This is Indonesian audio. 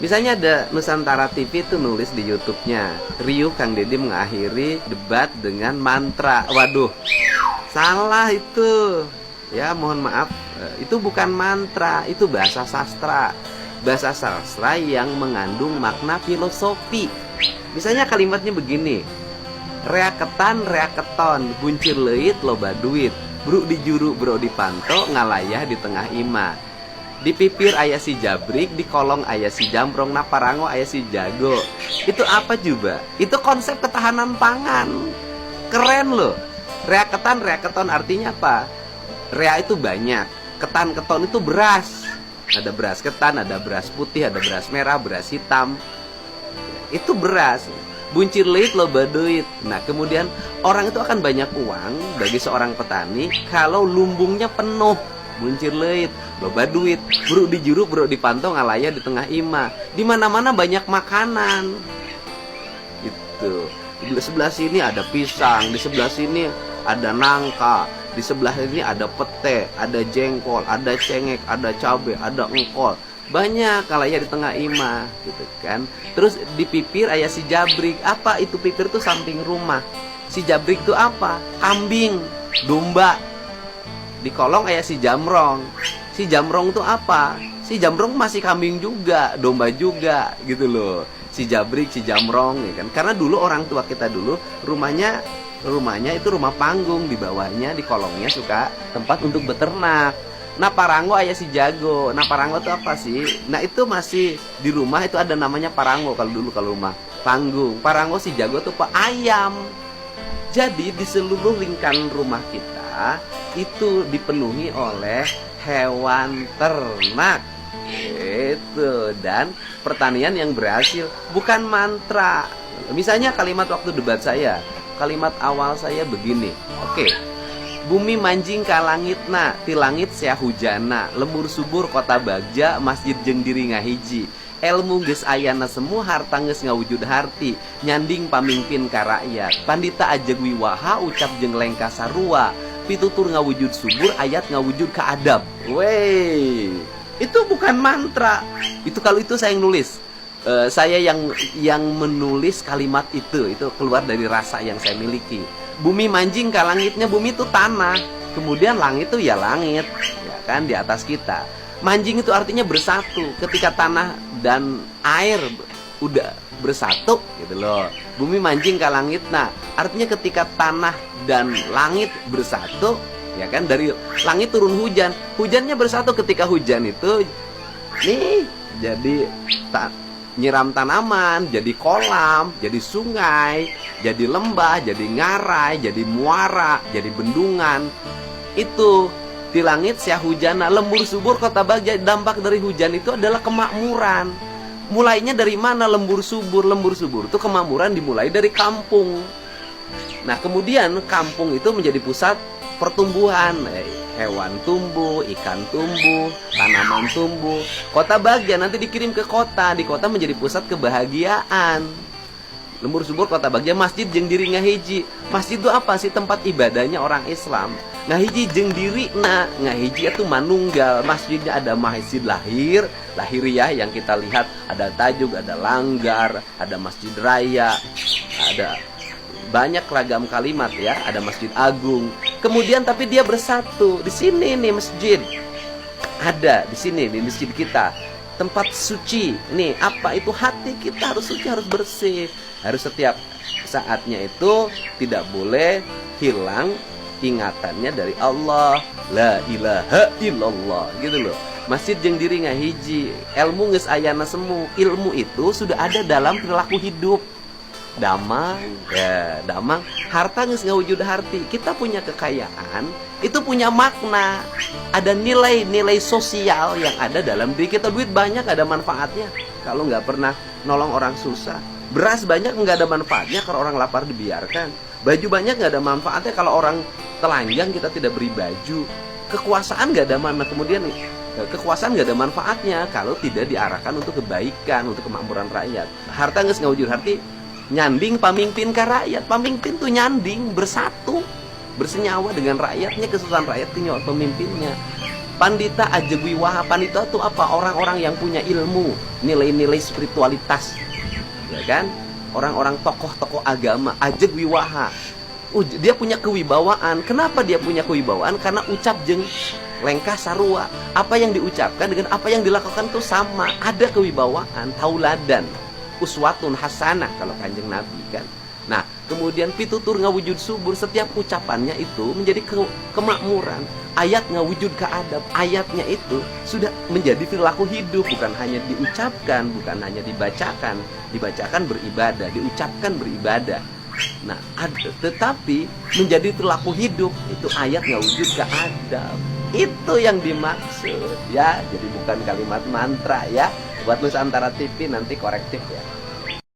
Misalnya ada Nusantara TV tuh nulis di YouTube-nya, riuh Kang Deddy mengakhiri debat dengan mantra. Waduh, salah itu. Ya, mohon maaf, itu bukan mantra, itu bahasa sastra. Bahasa sastra yang mengandung makna filosofi. Misalnya kalimatnya begini, reaketan reaketon, buncir leit loba duit, bro di juru bro di panto, ngalayah di tengah ima. Di pipir ayah si jabrik, di kolong ayah si jambrong, nah parango ayah si jago. Itu apa juga? Itu konsep ketahanan pangan. Keren loh. Reaketan reaketon artinya apa? Rea itu banyak, ketan keton itu beras. Ada beras ketan, ada beras putih, ada beras merah, beras hitam. Itu beras. Buncir leit loba duit. Nah kemudian orang itu akan banyak uang bagi seorang petani kalau lumbungnya penuh. Buncir leit loba duit, bro di juru bro di pantau, ngalaya di tengah ima. Di mana-mana banyak makanan. Gitu. Di sebelah sini ada pisang, di sebelah sini ada nangka, di sebelah ini ada pete, ada jengkol, ada cengek, ada cabai, ada engkol. Banyak kalanya di tengah ima, gitu kan. Terus di pipir ayah si jabrik. Apa itu pipir tuh samping rumah. Si jabrik itu apa? Kambing, domba. Di kolong ayah si jamrong. Si jamrong tuh apa? Si jamrong masih kambing juga, domba juga, gitu loh. Si jabrik, si jamrong, ya kan. Karena dulu orang tua kita dulu rumahnya itu rumah panggung, di bawahnya di kolongnya suka tempat untuk beternak. Nah parango ayah si jago. Nah parango itu apa sih? Nah itu masih di rumah itu ada namanya parango kalau dulu kalau rumah panggung. Parango si jago tuh pak ayam. Jadi di seluruh lingkaran rumah kita itu dipenuhi oleh hewan ternak. Itu dan pertanian yang berhasil, bukan mantra. Misalnya kalimat waktu debat saya, kalimat awal saya begini. Oke. Bumi manjing ka langitna, ti langit sia hujana, lembur subur kota bagja, masjid jeung diri ngahiji. Ilmu geus ayana semu, harta geus ngawujud harti, nyanding pamimpin ka rakyat. Pandita ajeg wiwaha, ucap jeung lengka sarua, pitutur ngawujud subur, ayat ngawujud ka adab. Wey, itu bukan mantra. Itu kalau itu saya yang nulis. Saya yang menulis kalimat itu keluar dari rasa yang saya miliki. Bumi manjing ke langitnya, bumi itu tanah, kemudian langit itu ya langit, ya kan, di atas kita. Manjing itu artinya bersatu. Ketika tanah dan air udah bersatu, gitu loh. Bumi manjing ke langit, nah artinya ketika tanah dan langit bersatu, ya kan, dari langit turun hujan, hujannya bersatu. Ketika hujan itu nih jadi nyiram tanaman, jadi kolam, jadi sungai, jadi lembah, jadi ngarai, jadi muara, jadi bendungan. Itu di langit sia hujana, lembur subur kota bagja. Dampak dari hujan itu adalah kemakmuran. Mulainya dari mana lembur subur? Lembur subur itu kemakmuran dimulai dari kampung. Nah kemudian kampung itu menjadi pusat pertumbuhan. Hewan tumbuh, ikan tumbuh, tanaman tumbuh. Kota bagja nanti dikirim ke kota. Di kota menjadi pusat kebahagiaan. Lembur subur kota bagja, masjid jeung diri ngahiji. Masjid itu apa sih? Tempat ibadahnya orang Islam. Ngahiji jeung diri, nah ngahiji itu manunggal. Masjidnya ada masjid lahiriah yang kita lihat, ada tajuk, ada langgar, ada masjid raya, ada banyak ragam kalimat ya, ada masjid agung. Kemudian tapi dia bersatu. Di sini nih masjid. Ada di sini di masjid kita. Tempat suci. Nih, apa itu? Hati kita harus suci, harus bersih. Harus setiap saatnya itu tidak boleh hilang ingatannya dari Allah. La ilaha illallah, gitu loh. Masjid jeung diri ngahiji. Ilmu geus ayana semu. Ilmu itu sudah ada dalam perilaku hidup. Damang, ya damang. Harta geus ngawujud harti. Kita punya kekayaan, itu punya makna. Ada nilai-nilai sosial yang ada dalam diri kita. Duit banyak ada manfaatnya kalau nggak pernah nolong orang susah. Beras banyak nggak ada manfaatnya kalau orang lapar dibiarkan. Baju banyak nggak ada manfaatnya kalau orang telanjang kita tidak beri baju. Kekuasaan nggak ada manfaat. Kemudian kekuasaan nggak ada manfaatnya kalau tidak diarahkan untuk kebaikan, untuk kemakmuran rakyat. Harta geus ngawujud harti, nyanding pamimpin ke rakyat. Pamimpin tuh nyanding, bersatu, bersenyawa dengan rakyatnya. Kesusahan rakyat tinggal pemimpinnya. Pandita ajegwiwaha. Pandita itu apa? Orang-orang yang punya ilmu, nilai-nilai spiritualitas, ya kan? Orang-orang tokoh-tokoh agama, ajegwiwaha. Dia punya kewibawaan. Kenapa dia punya kewibawaan? Karena ucap jeng lengkah sarua. Apa yang diucapkan dengan apa yang dilakukan itu sama. Ada kewibawaan, tauladan, uswatun hasanah kalau Kanjeng Nabi kan. Nah, kemudian pitutur ngawujud subur, setiap ucapannya itu menjadi kemakmuran. Ayat ngawujud keadab, ayatnya itu sudah menjadi perilaku hidup, bukan hanya diucapkan, bukan hanya dibacakan. Dibacakan beribadah, diucapkan beribadah. Nah, tetapi menjadi perilaku hidup, itu ayat ngawujud keadab. Itu yang dimaksud ya. Jadi bukan kalimat mantra ya. Buat Nusantara TV nanti korektif ya.